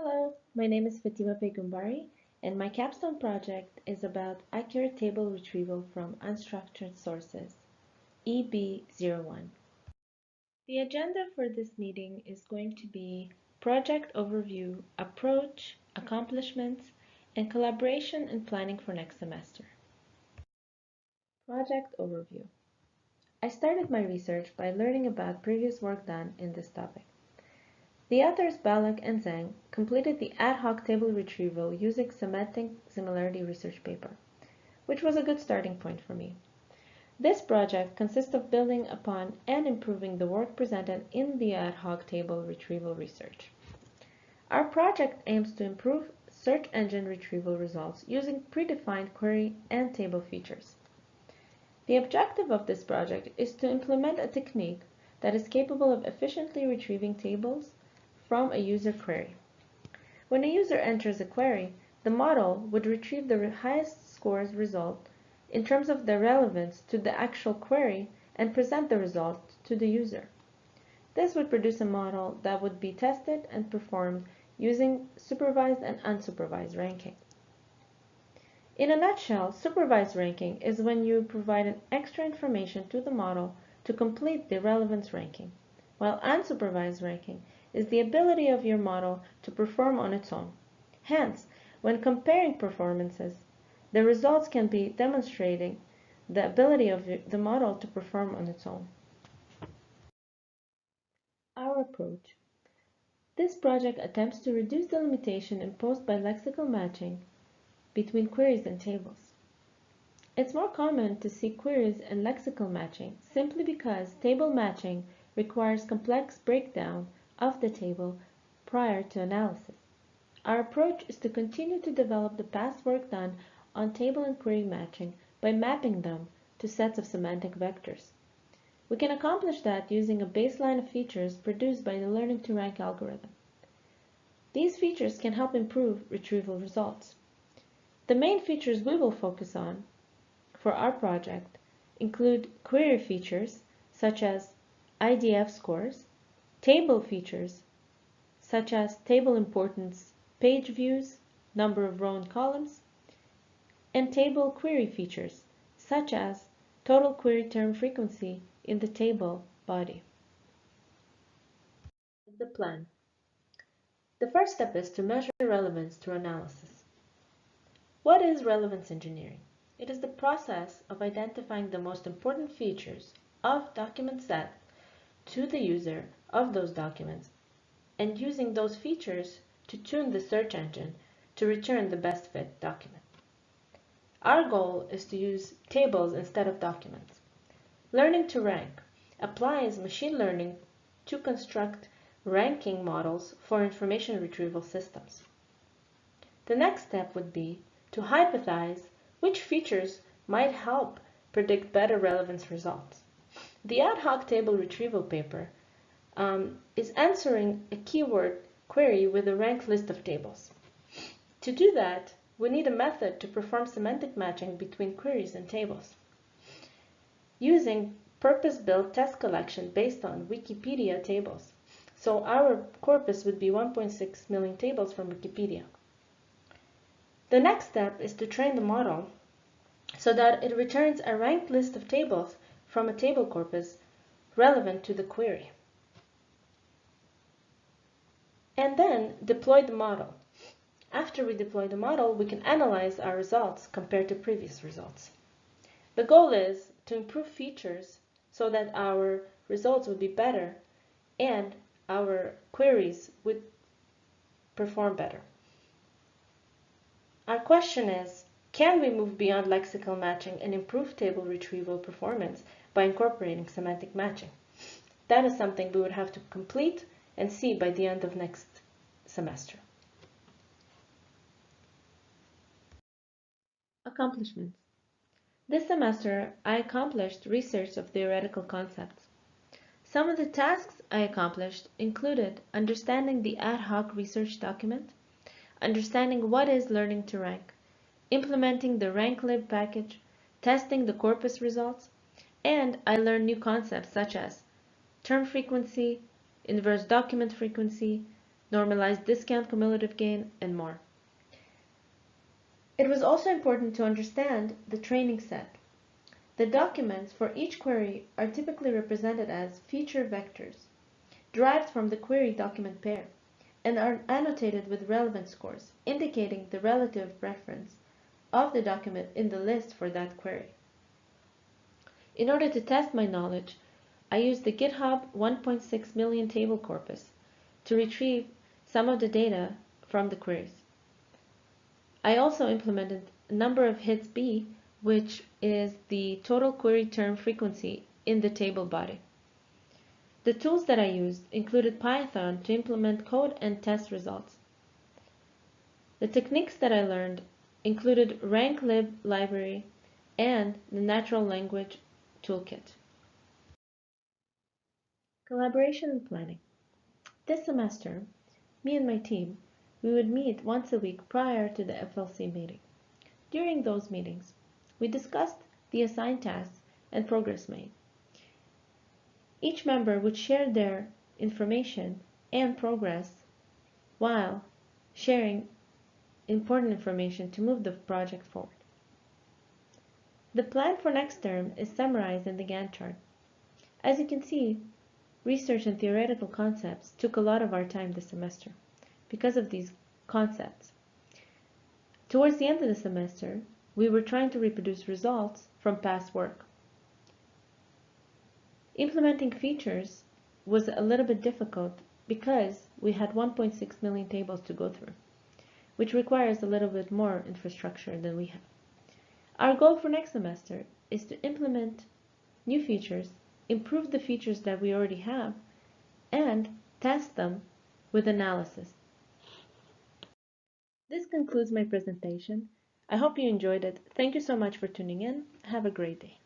Hello, my name is FatimaP, and my capstone project is about accurate table retrieval from unstructured sources, EB01. The agenda for this meeting is going to be project overview, approach, accomplishments, and collaboration and planning for next semester. Project overview. I started my research by learning about previous work done in this topic. The authors Balak and Zhang completed the ad hoc table retrieval using semantic similarity research paper, which was a good starting point for me. This project consists of building upon and improving the work presented in the ad hoc table retrieval research. Our project aims to improve search engine retrieval results using predefined query and table features. The objective of this project is to implement a technique that is capable of efficiently retrieving tables from a user query. When a user enters a query, the model would retrieve the highest scores result in terms of their relevance to the actual query and present the result to the user. This would produce a model that would be tested and performed using supervised and unsupervised ranking. In a nutshell, supervised ranking is when you provide an extra information to the model to complete the relevance ranking, while unsupervised ranking is the ability of your model to perform on its own. Hence, when comparing performances, the results can be demonstrating the ability of the model to perform on its own. Our approach. This project attempts to reduce the limitation imposed by lexical matching between queries and tables. It's more common to see queries and lexical matching simply because table matching requires complex breakdown of the table prior to analysis. Our approach is to continue to develop the past work done on table and query matching by mapping them to sets of semantic vectors. We can accomplish that using a baseline of features produced by the learning to rank algorithm. These features can help improve retrieval results. The main features we will focus on for our project include query features such as IDF scores, table features such as table importance, page views, number of row and columns, and table query features such as total query term frequency in the table body. The plan. The first step is to measure relevance through analysis. What is relevance engineering? It is the process of identifying the most important features of document set to the user of those documents and using those features to tune the search engine to return the best fit document. Our goal is to use tables instead of documents. Learning to rank applies machine learning to construct ranking models for information retrieval systems. The next step would be to hypothesize which features might help predict better relevance results. The ad hoc table retrieval paper is answering a keyword query with a ranked list of tables. To do that, we need a method to perform semantic matching between queries and tables. Using purpose-built test collection based on Wikipedia tables. So our corpus would be 1.6 million tables from Wikipedia. The next step is to train the model so that it returns a ranked list of tables from a table corpus relevant to the query. And then deploy the model. After we deploy the model, we can analyze our results compared to previous results. The goal is to improve features so that our results would be better and our queries would perform better. Our question is, can we move beyond lexical matching and improve table retrieval performance by incorporating semantic matching? That is something we would have to complete and see by the end of next semester. Accomplishments. This semester, I accomplished research of theoretical concepts. Some of the tasks I accomplished included understanding the ad hoc research document, understanding what is learning to rank, implementing the ranklib package, testing the corpus results, and I learned new concepts such as term frequency, inverse document frequency, normalized discount cumulative gain, and more. It was also important to understand the training set. The documents for each query are typically represented as feature vectors, derived from the query document pair, and are annotated with relevance scores, indicating the relative preference of the document in the list for that query. In order to test my knowledge, I used the GitHub 1.6 million table corpus to retrieve some of the data from the queries. I also implemented a number of hits B, which is the total query term frequency in the table body. The tools that I used included Python to implement code and test results. The techniques that I learned included ranklib library and the natural language toolkit. Collaboration and planning. This semester, me and my team, we would meet once a week prior to the FLC meeting. During those meetings, we discussed the assigned tasks and progress made. Each member would share their information and progress while sharing important information to move the project forward. The plan for next term is summarized in the Gantt chart. As you can see, research and theoretical concepts took a lot of our time this semester because of these concepts. Towards the end of the semester, we were trying to reproduce results from past work. Implementing features was a little bit difficult because we had 1.6 million tables to go through, which requires a little bit more infrastructure than we have. Our goal for next semester is to implement new features, improve the features that we already have, and test them with analysis. This concludes my presentation. I hope you enjoyed it. Thank you so much for tuning in. Have a great day.